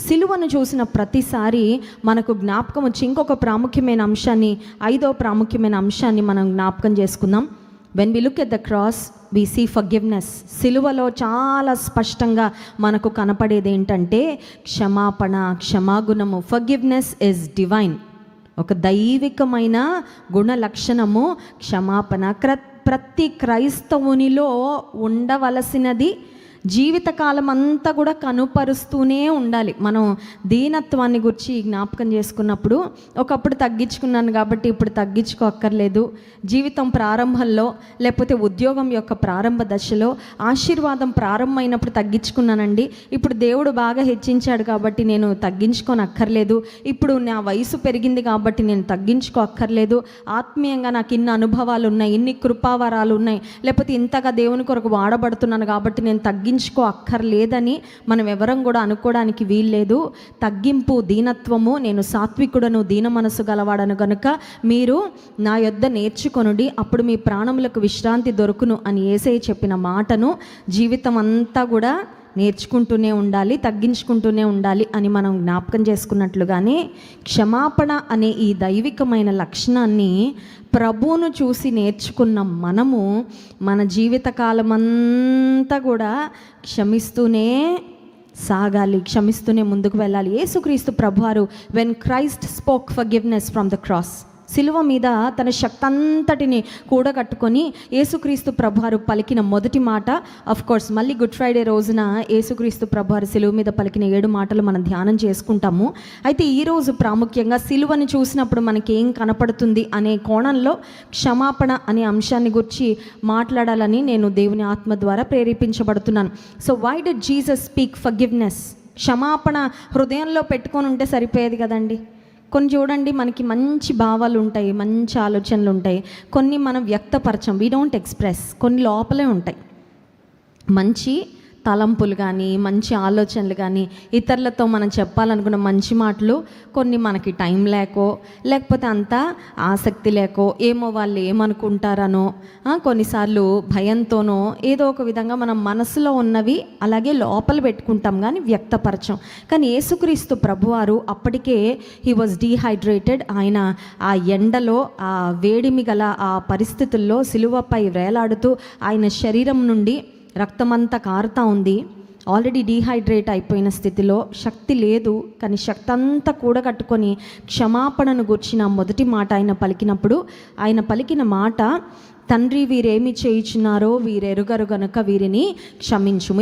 సిలువను చూసిన ప్రతిసారి మనకు జ్ఞాపకం వచ్చి ఇంకొక ప్రాముఖ్యమైన అంశాన్ని, 5వ ప్రాముఖ్యమైన అంశాన్ని మనం జ్ఞాపకం చేసుకుందాం. When we look at the cross we see forgiveness. సిలువలో చాలా స్పష్టంగా మనకు కనపడేది ఏంటంటే క్షమాపణ, క్షమాగుణము. ఫర్గివ్నెస్ ఇస్ డివైన్, ఒక దైవికమైన గుణ లక్షణము క్షమాపణ. ప్రతి క్రైస్తవునిలో ఉండవలసినది, జీవితకాలం అంతా కూడా కనుపరుస్తూనే ఉండాలి. మనం దీనత్వాన్ని గురించి జ్ఞాపకం చేసుకున్నప్పుడు, ఒకప్పుడు తగ్గించుకున్నాను కాబట్టి ఇప్పుడు తగ్గించుకోక్కర్లేదు. జీవితం ప్రారంభంలో లేకపోతే ఉద్యోగం యొక్క ప్రారంభ దశలో ఆశీర్వాదం ప్రారంభమైనప్పుడు తగ్గించుకున్నానండి. ఇప్పుడు దేవుడు బాగా హెచ్చించాడు కాబట్టి నేను తగ్గించుకోనక్కర్లేదు. ఇప్పుడు నా వయసు పెరిగింది కాబట్టి నేను తగ్గించుకోక్కర్లేదు. ఆత్మీయంగా నాకు ఇన్ని అనుభవాలు ఉన్నాయి, ఇన్ని కృపావరాలు ఉన్నాయి, లేకపోతే ఇంతగా దేవుని కొరకు వాడబడుతున్నాను కాబట్టి నేను అక్కర్లేదని మనం ఎవరం కూడా అనుకోవడానికి వీల్లేదు. తగ్గింపు, దీనత్వము. నేను సాత్వికుడను, దీన మనసు గలవాడను గనుక మీరు నా యొద్ద నేర్చుకొనుడి, అప్పుడు మీ ప్రాణములకు విశ్రాంతి దొరుకును అని యేసయ్య చెప్పిన మాటను జీవితం అంతా కూడా నేర్చుకుంటూనే ఉండాలి, తగ్గించుకుంటూనే ఉండాలి అని మనం జ్ఞాపకం చేసుకున్నట్లుగానే క్షమాపణ అనే ఈ దైవికమైన లక్షణాన్ని ప్రభువును చూసి నేర్చుకున్న మనము మన జీవితకాలం అంతా కూడా క్షమిస్తూనే సాగాలి, క్షమిస్తూనే ముందుకు వెళ్ళాలి. యేసుక్రీస్తు ప్రభువారు when Christ spoke forgiveness from the cross, సిలువ మీద తన శక్తి అంతటిని కూడగట్టుకొని యేసుక్రీస్తు ప్రభువారు పలికిన మొదటి మాట, ఆఫ్ కోర్స్ మళ్ళీ గుడ్ ఫ్రైడే రోజున యేసుక్రీస్తు ప్రభువారు సిలువ మీద పలికిన 7 మాటలు మనం ధ్యానం చేసుకుంటాము. అయితే ఈరోజు ప్రాముఖ్యంగా సిలువని చూసినప్పుడు మనకి ఏం కనపడుతుంది అనే కోణంలో క్షమాపణ అనే అంశాన్ని గురించి మాట్లాడాలని నేను దేవుని ఆత్మ ద్వారా ప్రేరేపించబడుతున్నాను. So why did Jesus speak forgiveness? క్షమాపణ హృదయంలో పెట్టుకొని ఉంటే సరిపోయేది కదండి. కొన్ని చూడండి, మనకి మంచి భావాలు ఉంటాయి, మంచి ఆలోచనలు ఉంటాయి, కొన్ని మనం వ్యక్తపరచం, వీ డోంట్ ఎక్స్ప్రెస్. కొన్ని లోపలే ఉంటాయి మంచి తలంపులు కానీ, మంచి ఆలోచనలు కానీ, ఇతరులతో మనం చెప్పాలనుకున్న మంచి మాటలు కొన్ని మనకి టైం లేకో, లేకపోతే అంత ఆసక్తి లేకో, ఏమో వాళ్ళు ఏమనుకుంటారనో, కొన్నిసార్లు భయంతోనో ఏదో ఒక విధంగా మనం మనసులో ఉన్నవి అలాగే లోపల పెట్టుకుంటాం కానీ వ్యక్తపరచం. కానీ యేసుక్రీస్తు ప్రభువారు అప్పటికే హీ వాజ్ డీహైడ్రేటెడ్. ఆయన ఆ ఎండలో, ఆ వేడిమి గల ఆ పరిస్థితుల్లో సిలువపై వేలాడుతూ ఆయన శరీరం నుండి రక్తమంతా కారుతూ ఉంది. ఆల్రెడీ డీహైడ్రేట్ అయిపోయిన స్థితిలో, శక్తి లేదు. కానీ శక్తి అంతా కూడగట్టుకొని క్షమాపణను గూర్చిన మొదటి మాట ఆయన పలికినప్పుడు, ఆయన పలికిన మాట, తండ్రి వీరేమి చేయుచున్నారో వీరెరుగరు గనుక వీరిని క్షమించుము.